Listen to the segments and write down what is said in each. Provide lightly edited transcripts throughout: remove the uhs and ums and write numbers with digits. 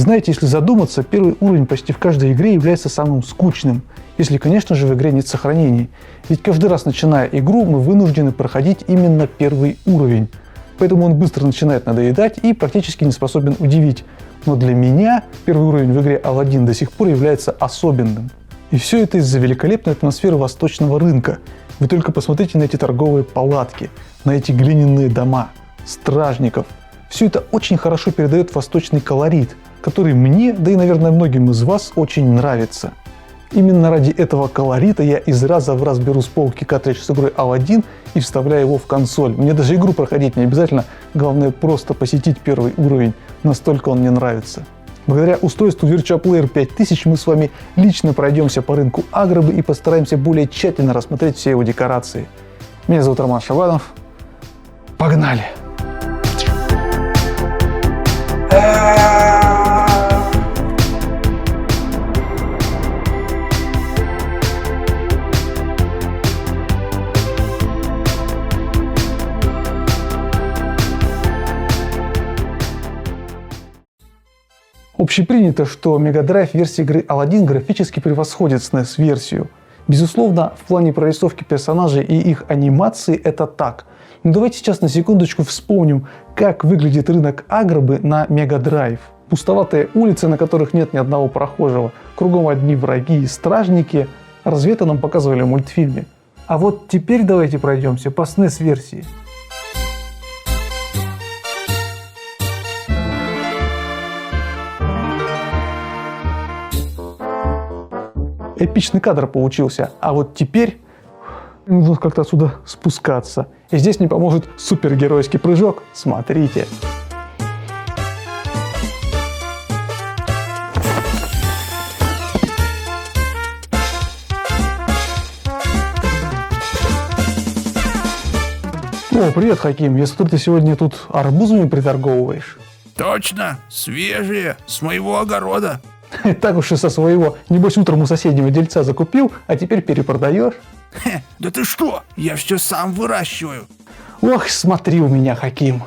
Знаете, если задуматься, первый уровень почти в каждой игре является самым скучным, если, конечно же, в игре нет сохранений. Ведь каждый раз, начиная игру, мы вынуждены проходить именно первый уровень. Поэтому он быстро начинает надоедать и практически не способен удивить. Но для меня первый уровень в игре Аладдин до сих пор является особенным. И все это из-за великолепной атмосферы восточного рынка. Вы только посмотрите на эти торговые палатки, на эти глиняные дома, стражников. Все это очень хорошо передает восточный колорит, который мне, да и, наверное, многим из вас очень нравится. Именно ради этого колорита я из раза в раз беру с полки картридж с игрой Аладдин и вставляю его в консоль. Мне даже игру проходить не обязательно, главное просто посетить первый уровень, настолько он мне нравится. Благодаря устройству Virtua Player 5000 мы с вами лично пройдемся по рынку Агробы и постараемся более тщательно рассмотреть все его декорации. Меня зовут Роман Шабанов. Погнали! Общепринято, что Mega Drive версия игры Аладдин графически превосходит SNES-версию. Безусловно, в плане прорисовки персонажей и их анимации это так. Но давайте сейчас на секундочку вспомним, как выглядит рынок Агробы на Mega Drive. Пустоватые улицы, на которых нет ни одного прохожего, кругом одни враги и стражники. Разве это нам показывали в мультфильме? А вот теперь давайте пройдемся по SNES-версии. Эпичный кадр получился, а вот теперь нужно как-то отсюда спускаться. И здесь мне поможет супергеройский прыжок. Смотрите. О, привет, Хаким. Я смотрю, ты сегодня тут арбузами приторговываешь. Точно, свежие, с моего огорода. Так уж и со своего. Небось, утром у соседнего дельца закупил, а теперь перепродаешь. Да ты что? Я все сам выращиваю. Ох, смотри у меня, Хаким.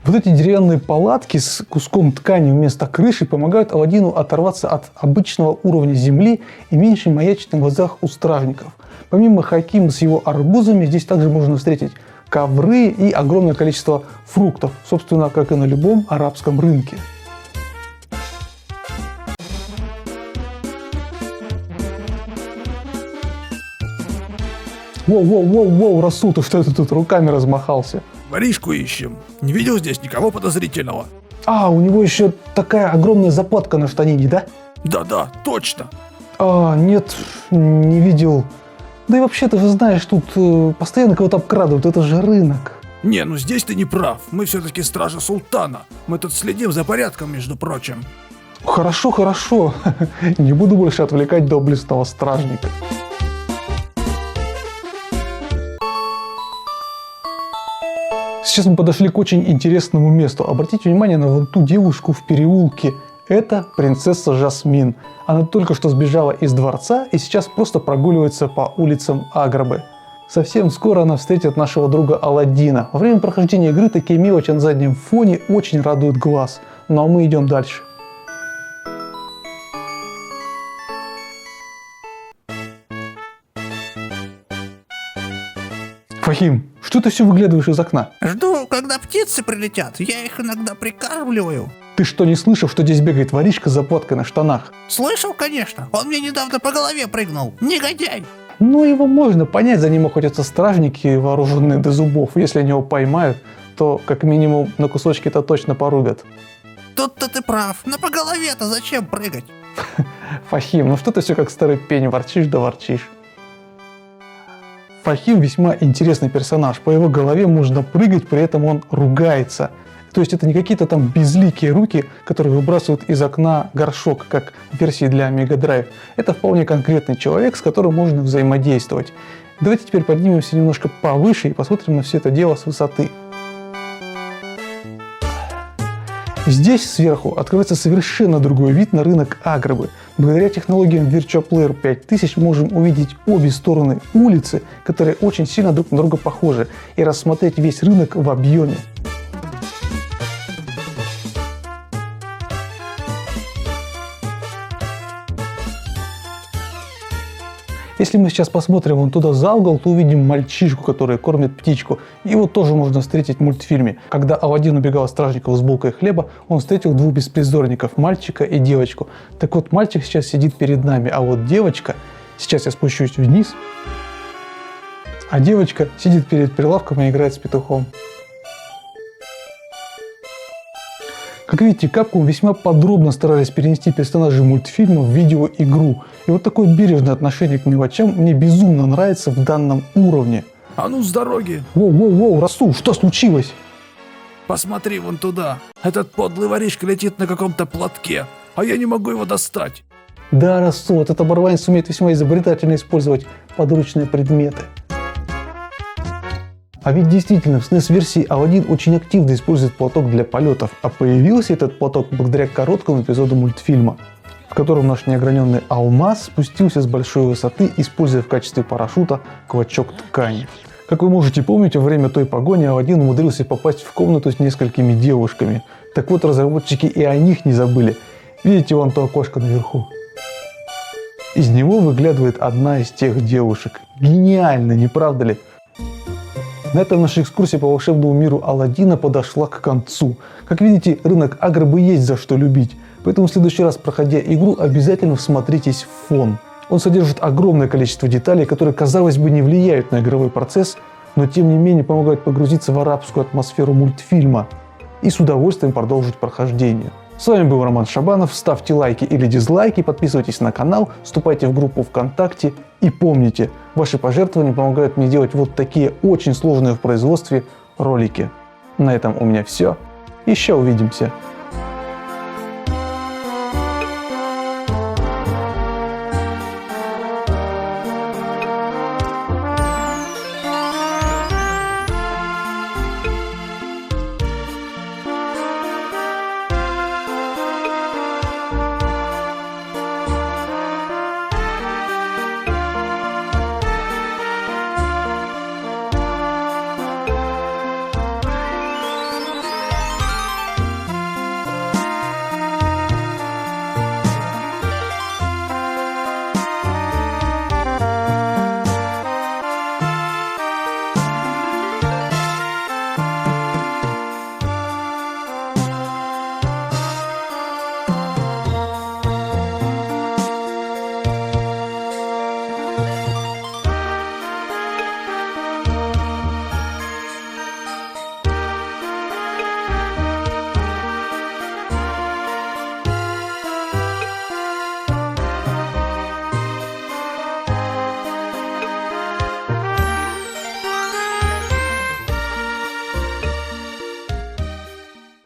Вот эти деревянные палатки с куском ткани вместо крыши помогают Аладдину оторваться от обычного уровня земли и меньше маячить на глазах у стражников. Помимо Хакима с его арбузами, здесь также можно встретить ковры и огромное количество фруктов, собственно, как и на любом арабском рынке. Воу, Расул, ты что это тут руками размахался? Воришку ищем. Не видел здесь никого подозрительного? А, у него еще такая огромная заплатка на штанине, да? Да, точно. А, нет, не видел. Да и вообще-то, вы знаешь, тут постоянно кого-то обкрадывают, это же рынок. Не, ну здесь ты не прав. Мы все-таки стражи султана. Мы тут следим за порядком, между прочим. Хорошо. Не буду больше отвлекать доблестного стражника. Сейчас мы подошли к очень интересному месту. Обратите внимание на вон ту девушку в переулке. Это принцесса Жасмин. Она только что сбежала из дворца и сейчас просто прогуливается по улицам Агробы. Совсем скоро она встретит нашего друга Аладдина. Во время прохождения игры такие мелочи на заднем фоне очень радуют глаз. Ну а мы идем дальше. Фахим, что ты все выглядываешь из окна? Жду, когда птицы прилетят. Я их иногда прикармливаю. Ты что, не слышал, что здесь бегает воришка с заплаткой на штанах? Слышал, конечно. Он мне недавно по голове прыгнул. Негодяй. Ну, его можно понять, за ним охотятся стражники, вооруженные до зубов. Если они его поймают, то как минимум на кусочки-то точно порубят. Тут-то ты прав. Но по голове-то зачем прыгать? Фахим, ну что ты все как старый пень, ворчишь да ворчишь. Фахим весьма интересный персонаж. По его голове можно прыгать, при этом он ругается. То есть это не какие-то там безликие руки, которые выбрасывают из окна горшок, как в версии для Mega Drive. Это вполне конкретный человек, с которым можно взаимодействовать. Давайте теперь поднимемся немножко повыше и посмотрим на все это дело с высоты. Здесь сверху открывается совершенно другой вид на рынок Агробы. Благодаря технологиям Virtua Player 5000 можем увидеть обе стороны улицы, которые очень сильно друг на друга похожи, и рассмотреть весь рынок в объеме. Если мы сейчас посмотрим вон туда за угол, то увидим мальчишку, который кормит птичку. Его тоже можно встретить в мультфильме. Когда Аладдин убегал от стражников с булкой хлеба, он встретил двух беспризорников, мальчика и девочку. Так вот, мальчик сейчас сидит перед нами, а вот девочка, сейчас я спущусь вниз, а девочка сидит перед прилавком и играет с петухом. Как видите, Capcom весьма подробно старались перенести персонажей мультфильма в видеоигру. И вот такое бережное отношение к мелочам мне безумно нравится в данном уровне. А ну с дороги! Воу, Расул, что случилось? Посмотри вон туда. Этот подлый воришка летит на каком-то платке, а я не могу его достать. Да, Расул, этот оборванец умеет весьма изобретательно использовать подручные предметы. А ведь действительно, в SNES-версии Аладдин очень активно использует платок для полетов, а появился этот платок благодаря короткому эпизоду мультфильма, в котором наш неограненный алмаз спустился с большой высоты, используя в качестве парашюта клочок ткани. Как вы можете помнить, во время той погони Аладдин умудрился попасть в комнату с несколькими девушками. Так вот, разработчики и о них не забыли. Видите вон то окошко наверху? Из него выглядывает одна из тех девушек. Гениально, не правда ли? На этом наша экскурсия по волшебному миру Аладдина подошла к концу. Как видите, рынок Аграбы есть за что любить. Поэтому в следующий раз, проходя игру, обязательно всмотритесь в фон. Он содержит огромное количество деталей, которые, казалось бы, не влияют на игровой процесс, но тем не менее помогают погрузиться в арабскую атмосферу мультфильма и с удовольствием продолжить прохождение. С вами был Роман Шабанов. Ставьте лайки или дизлайки, подписывайтесь на канал, вступайте в группу ВКонтакте и помните, ваши пожертвования помогают мне делать вот такие очень сложные в производстве ролики. На этом у меня все. Еще увидимся.